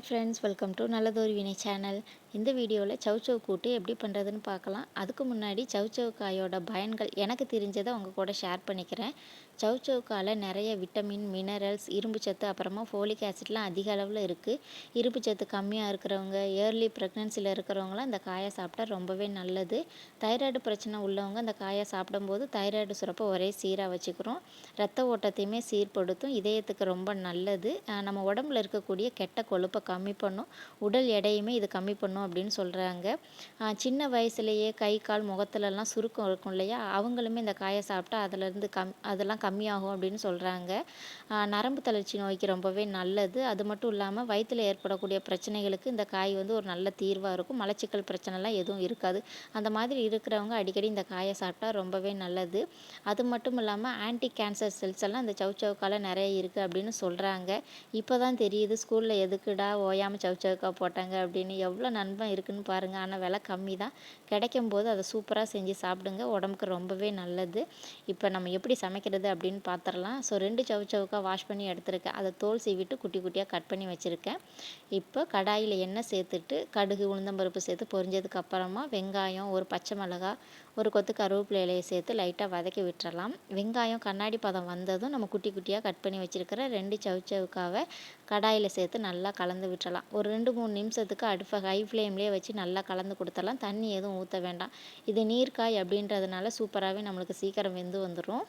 Hi friends, welcome to நல்லதொரு வினை channel. இந்த வீடியோவில் சவ் சவ் கூட்டு எப்படி பண்ணுறதுன்னு பார்க்கலாம். அதுக்கு முன்னாடி சவ் சவ் காயோட பயன்கள் எனக்கு தெரிஞ்சதை உங்கள் கூட ஷேர் பண்ணிக்கிறேன். சவ் சவ் காயில் நிறைய விட்டமின், மினரல்ஸ், இரும்பு சத்து, அப்புறமா ஃபோலிக் ஆசிட்லாம் அதிக அளவில் இருக்குது. இரும்பு சத்து கம்மியாக இருக்கிறவங்க, இயர்லி ப்ரெக்னன்சியில் இருக்கிறவங்களாம் இந்த காயை சாப்பிட்டா ரொம்பவே நல்லது. தைராய்டு பிரச்சனை உள்ளவங்க இந்த காயை சாப்பிடும்போது தைராய்டு சுரப்பை ஒரே சீராக வச்சுக்கிறோம். ரத்த ஓட்டத்தையுமே சீர்படுத்தும், இதயத்துக்கு ரொம்ப நல்லது. நம்ம உடம்புல இருக்கக்கூடிய கெட்ட கொழுப்பை கம்மி பண்ணும், உடல் எடையுமே இது கம்மி பண்ணும் அப்படின்னு சொல்கிறாங்க. சின்ன வயசுலேயே கை கால் முகத்துலலாம் சுருக்கம் இருக்கும் இல்லையா, அவங்களுமே இந்த காயை சாப்பிட்டா அதிலேருந்து அதெல்லாம் கம்மியாகும் அப்படின்னு சொல்கிறாங்க. நரம்பு தளர்ச்சி நோய்க்கு ரொம்பவே நல்லது. அது மட்டும் இல்லாமல் வயிற்றில் ஏற்படக்கூடிய பிரச்சனைகளுக்கு இந்த காய் வந்து ஒரு நல்ல தீர்வாக இருக்கும். மலச்சிக்கல் பிரச்சனைலாம் எதுவும் இருக்காது. அந்த மாதிரி இருக்கிறவங்க அடிக்கடி இந்த காயை சாப்பிட்டா ரொம்பவே நல்லது. அது மட்டும் இல்லாமல் ஆன்டி கேன்சர் செல்ஸ் எல்லாம் இந்த சவ் சவ்க்கால நிறைய இருக்குது அப்படின்னு சொல்கிறாங்க. இப்போ தான் தெரியுது ஸ்கூலில் எதுக்குடா ஓயாமல் சவ் சவ்க்கா போட்டாங்க அப்படின்னு. எவ்வளோ நன்மை இருக்குதுன்னு பாருங்கள். ஆனால் விலை கம்மி தான். கிடைக்கும் போது அதை சூப்பராக செஞ்சு சாப்பிடுங்க, உடம்புக்கு ரொம்பவே நல்லது. இப்போ நம்ம எப்படி சமைக்கிறது அப்படின்னு பார்த்துடலாம். ஸோ 2 சவ் சவ்க்கா வாஷ் பண்ணி எடுத்துருக்கேன். அதை தோல் சீவிட்டு குட்டி குட்டியாக கட் பண்ணி வச்சுருக்கேன். இப்போ கடாயில் எண்ணெய் சேர்த்துட்டு கடுகு உளுந்தம்பருப்பு சேர்த்து பொரிஞ்சதுக்கு அப்புறமா வெங்காயம், ஒரு பச்சை மிளகாய், ஒரு கொத்து கருவேப்பிலை இலையை சேர்த்து லைட்டாக வதக்கி விட்டுறலாம். வெங்காயம் கண்ணாடி பதம் வந்ததும் நம்ம குட்டி குட்டியாக கட் பண்ணி வச்சுருக்கிற 2 சவ் சவ்க்காவை கடாயில் சேர்த்து நல்லா கலந்து விட்டுறலாம். ஒரு 2-3 நிமிஷத்துக்கு அடுப்பை ஹை ஃப்ளேம்லேயே வச்சு நல்லா கலந்து கொடுத்துடலாம். தண்ணி எதுவும் ஊற்ற வேண்டாம். இது நீர்க்காய் அப்படின்றதுனால சூப்பராகவே நம்மளுக்கு சீக்கிரம் வெந்து வந்துடும்.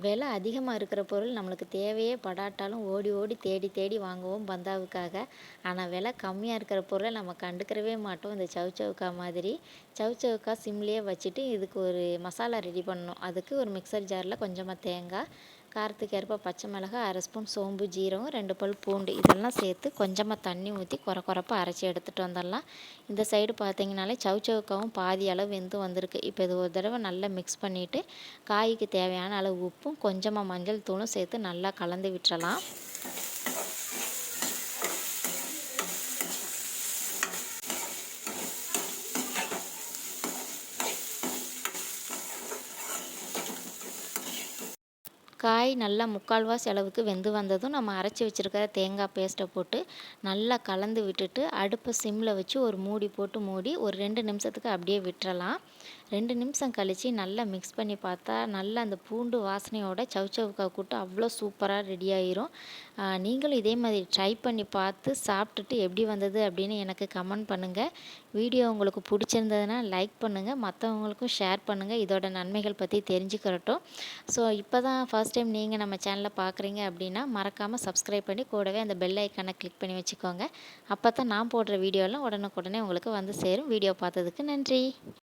விலை அதிகமாக இருக்கிற பொருள் நம்மளுக்கு தேவையே படாட்டாலும் ஓடி ஓடி தேடி தேடி வாங்குவோம் பந்தாவுக்காக. ஆனால் விலை கம்மியாக இருக்கிற பொருளை நம்ம கண்டுக்கிறவே மாட்டோம். இந்த சவ் சவ்க்கா மாதிரி சவ் சவ்க்கா சிம்லேயே வச்சுட்டு இதுக்கு ஒரு மசாலா ரெடி பண்ணணும். அதுக்கு ஒரு மிக்சர் ஜாரில் கொஞ்சமாக தேங்காய், காரத்துக்கு ஏற்ப பச்சை மிளகாய், 1/2 ஸ்பூன் சோம்பு, ஜீரகம், 2 பல் பூண்டு இதெல்லாம் சேர்த்து கொஞ்சமாக தண்ணி ஊற்றி குறப்பாக அரைச்சி எடுத்துகிட்டு வந்துடலாம். இந்த சைடு பார்த்தீங்கனாலே சவ் சவ்க்காவும் பாதி அளவு வெந்து வந்திருக்கு. இப்போ இது ஒரு தடவை நல்லா மிக்ஸ் பண்ணிவிட்டு காய்க்கு தேவையான அளவு உப்பும் கொஞ்சமாக மஞ்சள் தூளும் சேர்த்து நல்லா கலந்து விட்டுறலாம். காய் நல்லா 3/4 அளவுக்கு வெந்து வந்ததும் நம்ம அரைச்சி வச்சுருக்கிற தேங்காய் பேஸ்ட்டை போட்டு நல்லா கலந்து விட்டுட்டு அடுப்பை சிம்மில் வச்சு ஒரு மூடி போட்டு மூடி ஒரு 2 நிமிஷத்துக்கு அப்படியே விட்டுறலாம். 2 நிமிஷம் கழித்து நல்லா மிக்ஸ் பண்ணி பார்த்தா நல்லா அந்த பூண்டு வாசனையோட சவ் சவ்க்கா கூட்டு அவ்வளோ சூப்பராக ரெடி ஆயிரும். நீங்களும் இதே மாதிரி ட்ரை பண்ணி பார்த்து சாப்பிட்டுட்டு எப்படி வந்தது அப்படின்னு எனக்கு கமெண்ட் பண்ணுங்கள். வீடியோ உங்களுக்கு பிடிச்சிருந்ததுன்னா லைக் பண்ணுங்கள், மற்றவங்களுக்கும் ஷேர் பண்ணுங்கள். இதோட நன்மைகள் பற்றி தெரிஞ்சுக்கிறட்டும். ஸோ இப்போ தான் ஃபர்ஸ்ட் டைம் நீங்கள் நம்ம சேனலை பார்க்குறீங்க அப்படின்னா மறக்காமல் சப்ஸ்கிரைப் பண்ணி கூடவே அந்த பெல் ஐக்கானை கிளிக் பண்ணி வச்சுக்கோங்க. அப்போ தான் நான் போடுற வீடியோலாம் உடனுக்குடனே உங்களுக்கு வந்து சேரும். வீடியோ பார்த்ததுக்கு நன்றி.